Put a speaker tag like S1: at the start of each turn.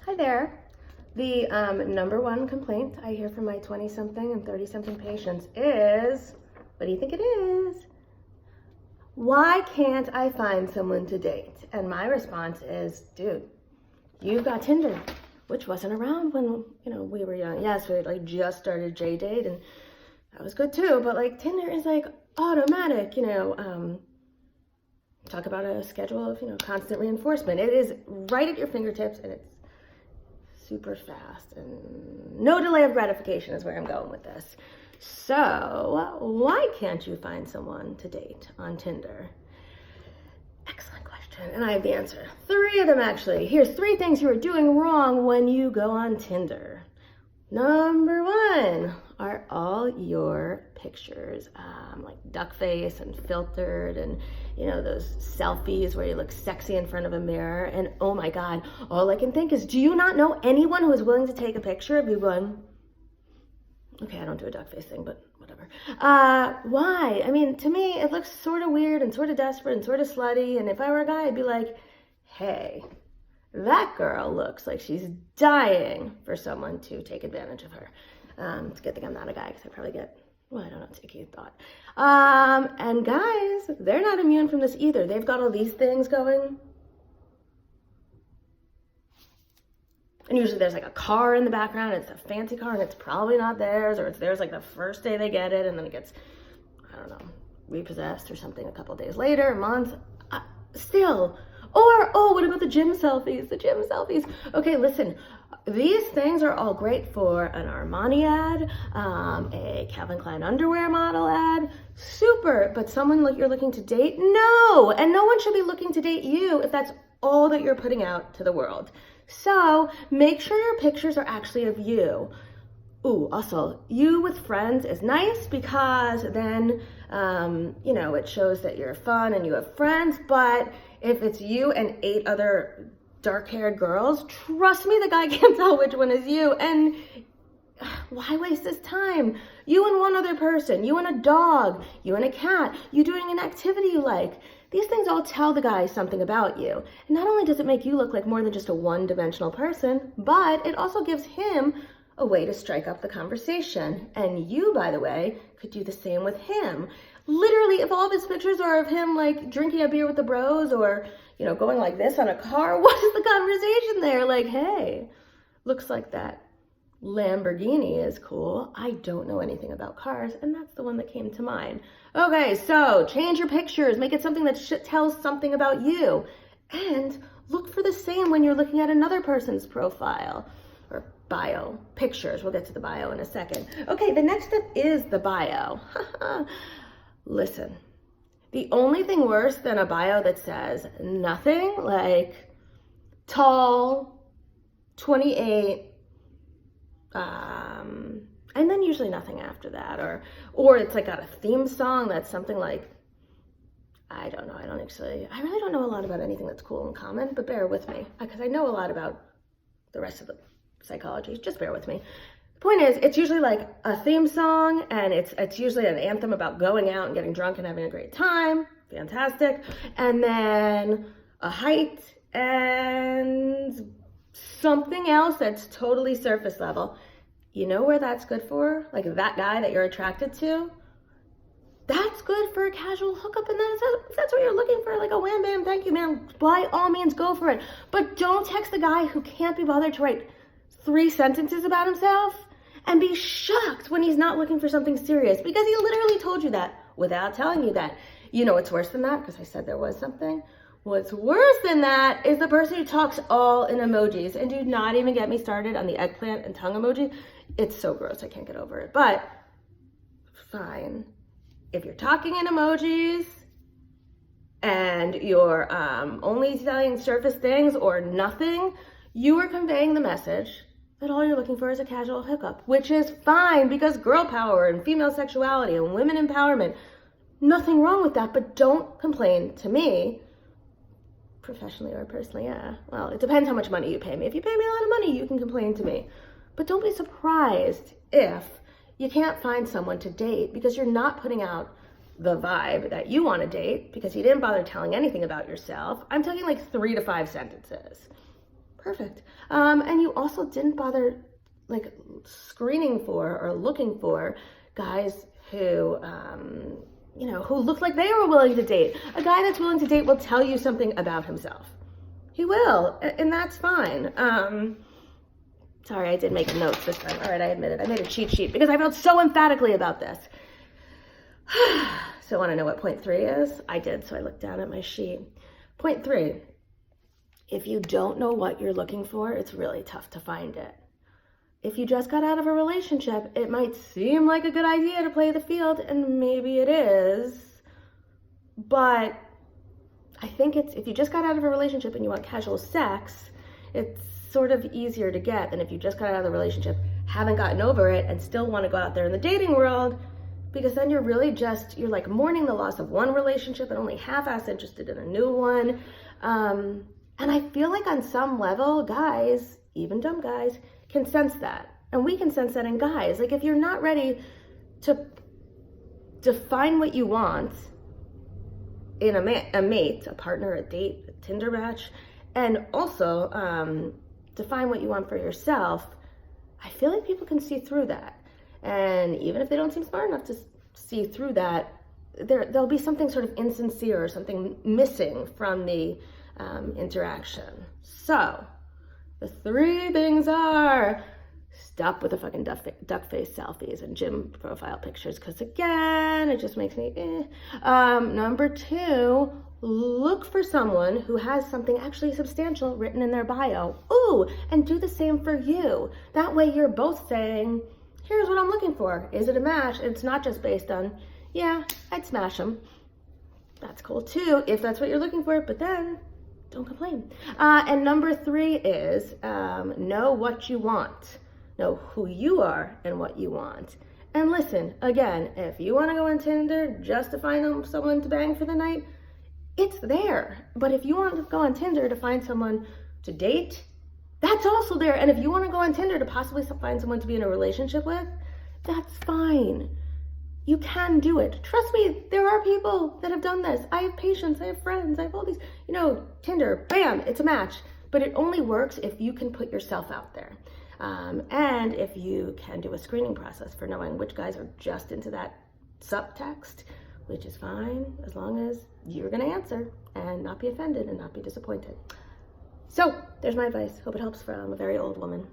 S1: Hi there. The number one complaint I hear from my 20-something and 30-something patients is, what do you think it is? Why can't I find someone to date? And my response is, dude, you've got Tinder, which wasn't around when, we were young. Yes, we just started J-Date, and that was good too, but Tinder is automatic, talk about a schedule of, constant reinforcement. It is right at your fingertips, and it's super fast, and no delay of gratification is where I'm going with this. So why can't you find someone to date on Tinder? Excellent question, and I have the answer. 3 of them, actually. Here's 3 things you are doing wrong when you go on Tinder. Number 1, are all your pictures duck face and filtered, and those selfies where you look sexy in front of a mirror, and oh my god, all I can think is, do you not know anyone who is willing to take a picture of you going, okay, I don't do a duck face thing, but whatever. Why? I mean, to me, it looks sort of weird and sort of desperate and sort of slutty, and if I were a guy, I'd be like, hey, that girl looks like she's dying for someone to take advantage of her. It's a good thing I'm not a guy, because I probably get, I don't know, ticky thought. And guys, they're not immune from this either. They've got all these things going. And usually there's a car in the background, it's a fancy car, and it's probably not theirs, or it's theirs the first day they get it, and then it gets, I don't know, repossessed or something a couple days later, a month, still. Or, what about the gym selfies? The gym selfies. Okay, listen, these things are all great for an Armani ad, a Calvin Klein underwear model ad, super, but someone you're looking to date? No, and no one should be looking to date you if that's all that you're putting out to the world. So make sure your pictures are actually of you. Ooh, also, you with friends is nice, because then, it shows that you're fun and you have friends, but if it's you and 8 other dark-haired girls, trust me, the guy can't tell which one is you, and why waste his time? You and one other person, you and a dog, you and a cat, you doing an activity you like. These things all tell the guy something about you. And not only does it make you look like more than just a one-dimensional person, but it also gives him a way to strike up the conversation. And you, by the way, could do the same with him. Literally, if all of his pictures are of him drinking a beer with the bros, or going like this on a car, what is the conversation there? Hey, looks like that Lamborghini is cool. I don't know anything about cars, and that's the one that came to mind. Okay, so change your pictures, make it something that tells something about you, and look for the same when you're looking at another person's profile or bio, pictures. We'll get to the bio in a second. Okay, the next step is the bio. Listen, the only thing worse than a bio that says nothing, tall, 28, and then usually nothing after that, or it's got a theme song that's something I don't know, I really don't know a lot about anything that's cool and common, but bear with me, because I know a lot about the rest of the psychology. Just bear with me. The point is, it's usually a theme song, and it's usually an anthem about going out and getting drunk and having a great time. Fantastic. And then a height and something else that's totally surface level. You know where that's good for? That guy that you're attracted to? That's good for a casual hookup, and that's what you're looking for, a wham bam, thank you, man. By all means, go for it. But don't text the guy who can't be bothered to write 3 sentences about himself and be shocked when he's not looking for something serious, because he literally told you that without telling you that. You know what's worse than that? Because I said there was something. What's worse than that is the person who talks all in emojis, and do not even get me started on the eggplant and tongue emoji. It's so gross, I can't get over it. But fine. If you're talking in emojis and you're only telling surface things or nothing, you are conveying the message that all you're looking for is a casual hookup, which is fine, because girl power and female sexuality and women empowerment, nothing wrong with that, but don't complain to me, professionally or personally. Yeah, well, it depends how much money you pay me. If you pay me a lot of money, you can complain to me. But don't be surprised if you can't find someone to date because you're not putting out the vibe that you want to date because you didn't bother telling anything about yourself. I'm talking 3 to 5 sentences. Perfect. And you also didn't bother like screening for or looking for guys who, who look like they were willing to date. A guy that's willing to date will tell you something about himself. He will, and that's fine. Sorry, I did make notes this time. All right, I admit it. I made a cheat sheet because I felt so emphatically about this. So want to know what point 3 is? I did, so I looked down at my sheet. Point 3, if you don't know what you're looking for, it's really tough to find it. If you just got out of a relationship, it might seem like a good idea to play the field, and maybe it is, but I think if you just got out of a relationship and you want casual sex, it's sort of easier to get than if you just got out of the relationship, haven't gotten over it, and still want to go out there in the dating world, because then you're like mourning the loss of one relationship and only half-ass interested in a new one. And I feel like on some level, guys, even dumb guys, can sense that. And we can sense that in guys. Like if you're not ready to define what you want in a mate, a partner, a date, a Tinder match, and also define what you want for yourself, I feel like people can see through that. And even if they don't seem smart enough to see through that, there'll be something sort of insincere or something missing from the interaction. So the 3 things are: stop with the fucking duck face selfies and gym profile pictures, because again, it just makes me Number 2, look for someone who has something actually substantial written in their bio. Ooh, and do the same for you. That way you're both saying, here's what I'm looking for. Is it a match? It's not just based on, yeah, I'd smash them. That's cool too, if that's what you're looking for, but then don't complain. And number 3 is know what you want. Know who you are and what you want. And listen, again, if you want to go on Tinder just to find someone to bang for the night, it's there. But if you want to go on Tinder to find someone to date, that's also there. And if you want to go on Tinder to possibly find someone to be in a relationship with, that's fine. You can do it. Trust me, there are people that have done this. I have patients, I have friends, I have all these, Tinder, bam, it's a match. But it only works if you can put yourself out there. And if you can do a screening process for knowing which guys are just into that subtext, which is fine as long as you're going to answer and not be offended and not be disappointed. So there's my advice. Hope it helps from a very old woman.